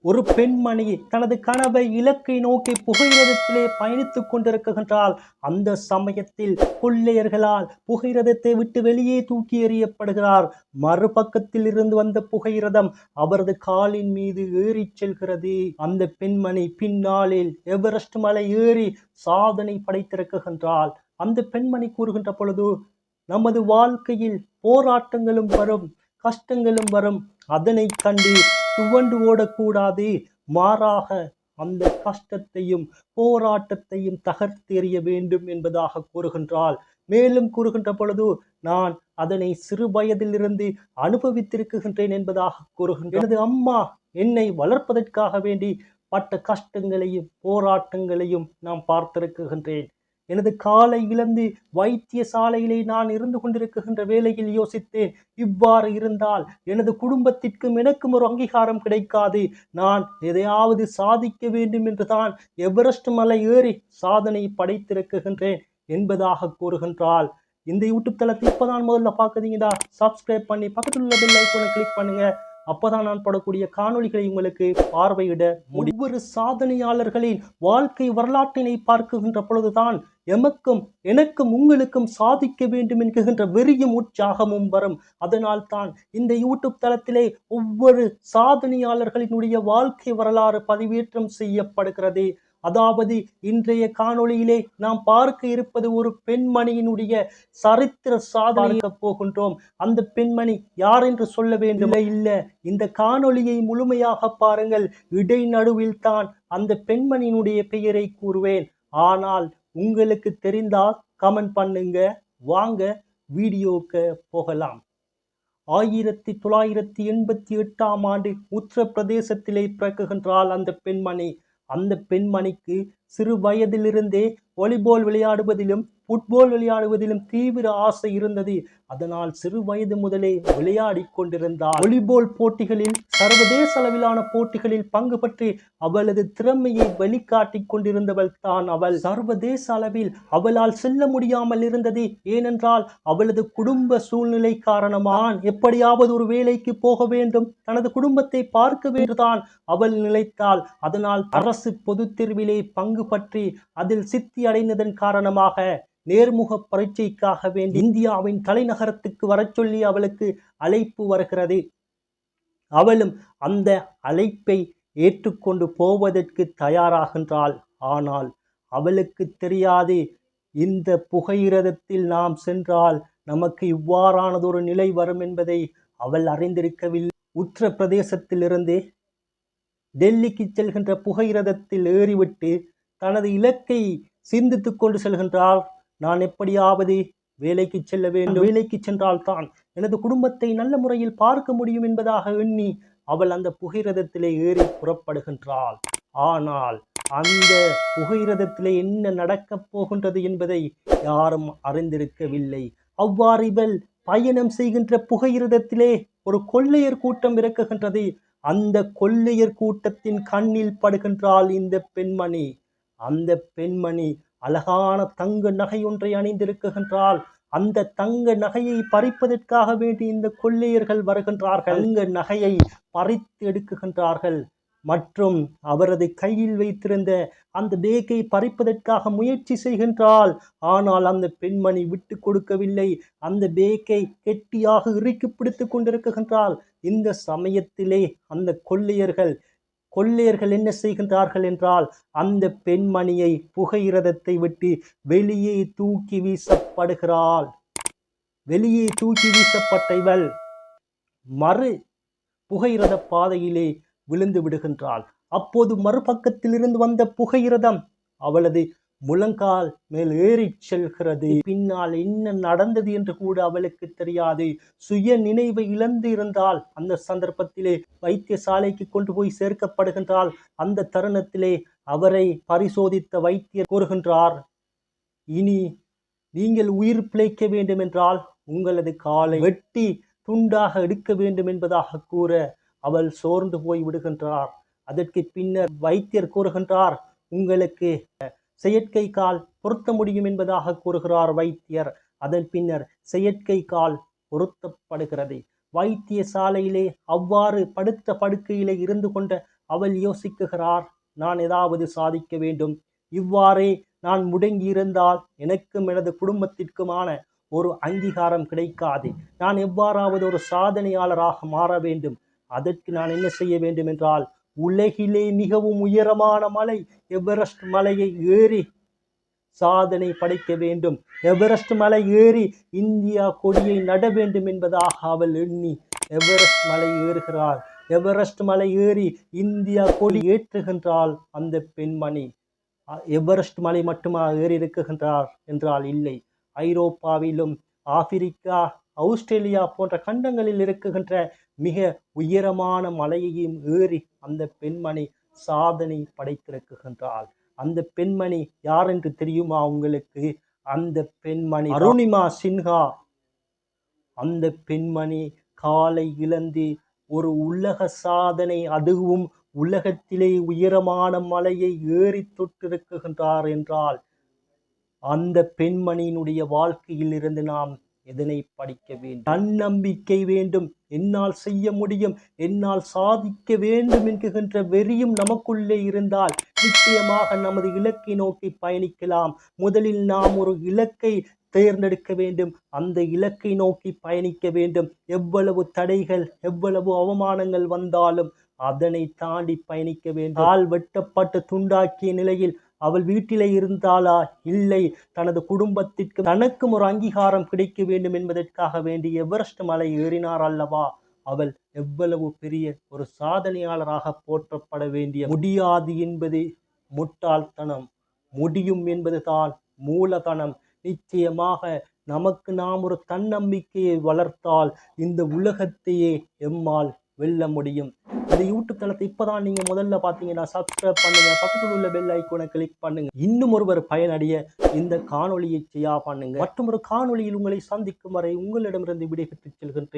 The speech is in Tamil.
ஒரு பெண்மணி தனது கணவை இலக்கை நோக்கி புகையிரதத்திலே பயணித்துக் கொண்டிருக்கின்றால் அந்த சமயத்தில் கொள்ளையர்களால் புகையிரதத்தை விட்டு வெளியே தூக்கி எறியப்படுகிறார். மறுபக்கத்தில் இருந்து வந்த புகையிரதம் அவரது காலின் மீது ஏறி செல்கிறது. அந்த பெண்மணி பின்னாளில் எவரெஸ்ட் மலை ஏறி சாதனை படைத்திருக்கின்றாள். அந்த பெண்மணி கூறுகின்ற பொழுது, நமது வாழ்க்கையில் போராட்டங்களும் வரும், கஷ்டங்களும் வரும். அதனை கண்டு துவண்டு ஓடக்கூடாது. மாறாக அந்த கஷ்டத்தையும் போராட்டத்தையும் தகர்த்தெறிய வேண்டும் என்பதாக கூறுகின்றாள். மேலும் கூறுகின்ற பொழுது, நான் அதனை சிறு வயதிலிருந்து அனுபவித்திருக்கின்றேன் என்பதாக கூறுகின்றேன். எனது அம்மா என்னை வளர்ப்பதற்காக வேண்டி பட்ட கஷ்டங்களையும் போராட்டங்களையும் நான் பார்த்திருக்கின்றேன். எனது காலை இழந்து வைத்தியசாலையிலே நான் இருந்து கொண்டிருக்கின்ற வேளையில் யோசித்தேன், இவ்வாறு இருந்தால் எனது குடும்பத்திற்கும் எனக்கும் ஒரு அங்கீகாரம் கிடைக்காது. நான் எதையாவது சாதிக்க வேண்டும் என்றுதான் எவரெஸ்ட் மலை ஏறி சாதனை படைத்திருக்கின்றேன் என்பதாக கூறுகின்றாள். இந்த யூடியூப் தளத்தை இப்பதான் முதல்ல பார்க்குறீங்களா, சப்ஸ்கிரைப் பண்ணி பக்கத்தில் உள்ள பெல் ஐகானை கிளிக் பண்ணுங்க. அப்பதான் நான் போடக்கூடிய காணொளிகளை உங்களுக்கு பார்வையிட முடியும். ஒவ்வொரு சாதனையாளர்களின் வாழ்க்கை வரலாற்றினை பார்க்கின்ற பொழுதுதான் எமக்கும் எனக்கும் உங்களுக்கும் சாதிக்க வேண்டும் என்கின்ற வெறியும் உற்சாகமும் வரும். அதனால் தான் இந்த யூடியூப் தளத்திலே ஒவ்வொரு சாதனையாளர்களினுடைய வாழ்க்கை வரலாறு பதிவேற்றம் செய்யப்படுகிறது. அதாவது இன்றைய காணொளியிலே நாம் பார்க்க இருப்பது ஒரு பெண்மணியினுடைய சரித்திர சாதனை போகின்றோம். அந்த பெண்மணி யார் என்று சொல்ல வேண்டும்? இல்லை, இந்த காணொளியை முழுமையாக பாருங்கள். இடைநடுவில் தான் அந்த பெண்மணியினுடைய பெயரை கூறுவேன். ஆனால் உங்களுக்கு தெரிந்தால் கமெண்ட் பண்ணுங்க. வாங்க வீடியோக்கு போகலாம். 1988ஆம் ஆண்டு உத்தரப்பிரதேசத்திலே பிறக்குகின்றால் அந்த பெண்மணி. அந்த பெண்மணிக்கு சிறு வயதிலிருந்தே வாலிபால் விளையாடுவதிலும் ஃபுட்பால் விளையாடுவதிலும் தீவிர ஆசை இருந்தது. அதனால் சிறு வயது முதலே விளையாடி கொண்டிருந்தார். வாலிபால் போட்டிகளில் சர்வதேச அளவிலான போட்டிகளில் பங்கு பெற்று அவளது திறமையை வெளிக்காட்டிக் கொண்டிருந்தவள் தான் அவள். சர்வதேச அளவில் அவளால் செல்ல முடியாமல் இருந்தது. ஏனென்றால் அவளது குடும்ப சூழ்நிலை காரணமாக எப்படியாவது ஒரு வேலைக்கு போக வேண்டும், தனது குடும்பத்தை பார்க்க வேண்டுதான் அவள் நினைத்தாள். அதனால் அரசு பொதுத் தேர்விலே பங்கு பற்றி அதில் சித்தி அடைந்ததன் காரணமாக நேர்முக பரீட்சைக்காக வேண்டி இந்தியாவின் தலைநகரத்துக்கு வரச் சொல்லி அவளுக்கு அழைப்பு வருகிறது. அவளும் அந்த அழைப்பை ஏற்றுக்கொண்டு போவதற்கு தயாராகின்றாள். ஆனால் அவளுக்கு தெரியாது, இந்த புகையிரதத்தில் நாம் சென்றால் நமக்கு இவ்வாறானதொரு நிலை வரும் என்பதை அவள் அறிந்திருக்கவில்லை. உத்தரப்பிரதேசத்திலிருந்து டெல்லிக்கு செல்கின்ற புகையிரதத்தில் ஏறிவிட்டு தனது இலக்கை சிந்தித்துக் கொண்டு செல்கின்றார். நான் எப்படியாவது வேலைக்கு செல்ல வேண்டும், வேலைக்கு சென்றால்தான் எனது குடும்பத்தை நல்ல முறையில் பார்க்க முடியும் என்பதாக எண்ணி அவள் அந்த புகையிரதத்திலே ஏறி புறப்படுகின்றாள். ஆனால் அந்த புகையிரதத்திலே என்ன நடக்கப் போகின்றது என்பதை யாரும் அறிந்திருக்கவில்லை. அவ்வாறு இவள் பயணம் செய்கின்ற புகையிரதத்திலே ஒரு கொள்ளையர் கூட்டம் இறக்குகின்றது. அந்த கொள்ளையர் கூட்டத்தின் கண்ணில் படுகின்றாள் இந்த பெண்மணி. அந்த பெண்மணி அழகான தங்க நகை ஒன்றை அணிந்திருக்கின்றாள். அந்த தங்க நகையை பறிப்பதற்காக வேண்டி இந்த கொள்ளையர்கள் வருகின்றார்கள். தங்க நகையை பறித்து எடுக்குகின்றார்கள் மற்றும் அவரது கையில் வைத்திருந்த அந்த பேக்கை பறிப்பதற்காக முயற்சி செய்கின்றாள். ஆனால் அந்த பெண்மணி விட்டு கொடுக்கவில்லை. அந்த பேக்கை கெட்டியாக இறுக்கி பிடித்து கொண்டிருக்கின்றாள். இந்த சமயத்திலே அந்த கொள்ளையர்கள் என்ன செய்கின்றார்கள் என்றால், அந்த பெண்மணியை புகையிரதத்தை விட்டு வெளியே தூக்கி வீசப்படுகிறாள். வெளியே தூக்கி வீசப்பட்ட இவள் மறு புகையிரத பாதையிலே விழுந்து விடுகின்றாள். அப்போது மறுபக்கத்தில் இருந்து வந்த புகையிரதம் அவளது முழங்கால் மேல் ஏறி செல்கிறது. பின்னால் என்ன நடந்தது என்று கூட அவளுக்கு தெரியாது. சுய நினைவை இழந்து இருந்தால் அந்த சந்தர்ப்பத்திலே வைத்தியசாலைக்கு கொண்டு போய் சேர்க்கப்படுகின்றால். அந்த தருணத்திலே அவரை பரிசோதித்த வைத்தியர் கூறுகின்றார், இனி நீங்கள் உயிர் பிழைக்க வேண்டும் என்றால் உங்களது காலை வெட்டி துண்டாக எடுக்க வேண்டும் என்பதாக கூற அவள் சோர்ந்து போய் விடுகின்றார். அதற்கு பின்னர் வைத்தியர் கூறுகின்றார், உங்களுக்கு செயற்கை கால் பொருத்த முடியும் என்பதாக கூறுகிறார் வைத்தியர். அதன் பின்னர் செயற்கை கால் பொருத்தப்படுகிறது. வைத்தியசாலையிலே அவ்வாறு படுத்த படுக்கையிலே இருந்து கொண்ட அவள் யோசிக்குகிறார், நான் ஏதாவது சாதிக்க வேண்டும். இவ்வாறே நான் முடங்கியிருந்தால் எனக்கும் எனது குடும்பத்திற்குமான ஒரு அங்கீகாரம் கிடைக்காது. நான் எவ்வாறாவது ஒரு சாதனையாளராக மாற வேண்டும். அதற்கு நான் என்ன செய்ய வேண்டும் என்றால், உலகிலே மிகவும் உயரமான மலை எவரெஸ்ட் மலையை ஏறி சாதனை படைக்க வேண்டும். எவரெஸ்ட் மலை ஏறி இந்தியா கொடியை நட வேண்டும் என்பதாக அவள் எண்ணி எவரெஸ்ட் மலை ஏறுகிறாள். எவரெஸ்ட் மலை ஏறி இந்தியா கொடி ஏற்றுகின்றாள் அந்த பெண்மணி. எவரெஸ்ட் மலை மட்டுமா ஏறி இருக்குகின்றார் என்றால் இல்லை. ஐரோப்பாவிலும் ஆப்பிரிக்கா, ஆஸ்திரேலியா போன்ற கண்டங்களில் இருக்குகின்ற மிக உயரமான மலையையும் ஏறி அந்த பெண்மணி சாதனை படைத்திருக்குகின்றாள். அந்த பெண்மணி யார் என்று தெரியுமா உங்களுக்கு? அந்த பெண்மணி அருணிமா சின்ஹா. அந்த பெண்மணி காலை இழந்து ஒரு உலக சாதனை, அதுவும் உலகத்திலே உயரமான மலையை ஏறி தொட்டிருக்குகின்றார் என்றால் அந்த பெண்மணியினுடைய வாழ்க்கையில் இருந்து நாம் எதனை படிக்க வேண்டும்? தன்னம்பிக்கை வேண்டும். என்னால் செய்ய முடியும், என்னால் சாதிக்க வேண்டும் என்கின்ற வெறியும் நமக்குள்ளே இருந்தால் நிச்சயமாக நமது இலக்கை நோக்கி பயணிக்கலாம். முதலில் நாம் ஒரு இலக்கை தேர்ந்தெடுக்க வேண்டும். அந்த இலக்கை நோக்கி பயணிக்க வேண்டும். எவ்வளவு தடைகள், எவ்வளவு அவமானங்கள் வந்தாலும் அதனை தாண்டி பயணிக்க வேண்டும். கால் வெட்டப்பட்டு துண்டாக்கிய நிலையில் அவள் வீட்டிலே இருந்தாளா? இல்லை. தனது குடும்பத்திற்கு தனக்கும் ஒரு அங்கீகாரம் கிடைக்க வேண்டும் என்பதற்காக வேண்டி எவரெஸ்ட் மலை ஏறினார் அல்லவா? அவள் எவ்வளவு பெரிய ஒரு சாதனையாளராக போற்றப்பட வேண்டிய. முடியாது என்பது முட்டாள்தனம், முடியும் என்பதுதான் மூலதனம். நிச்சயமாக நமக்கு நாம் ஒரு தன்னம்பிக்கையை வளர்த்தால் இந்த உலகத்தையே எம்மால் வெல்ல முடியும். இந்த யூடியூப் தளத்தை இப்போதான் நீங்க முதல்ல பார்த்தீங்கன்னா சப்ஸ்கிரைப் பண்ணுங்க, பக்கத்தில் உள்ள பெல் ஐக்கோனை கிளிக் பண்ணுங்க. இன்னும் ஒருவர் பயனடைய இந்த காணொளியை பண்ணுங்க. மற்றும் ஒரு காணொளியில் உங்களை சந்திக்கும் வரை உங்களிடமிருந்து விடைபெற்று செல்கின்றேன்.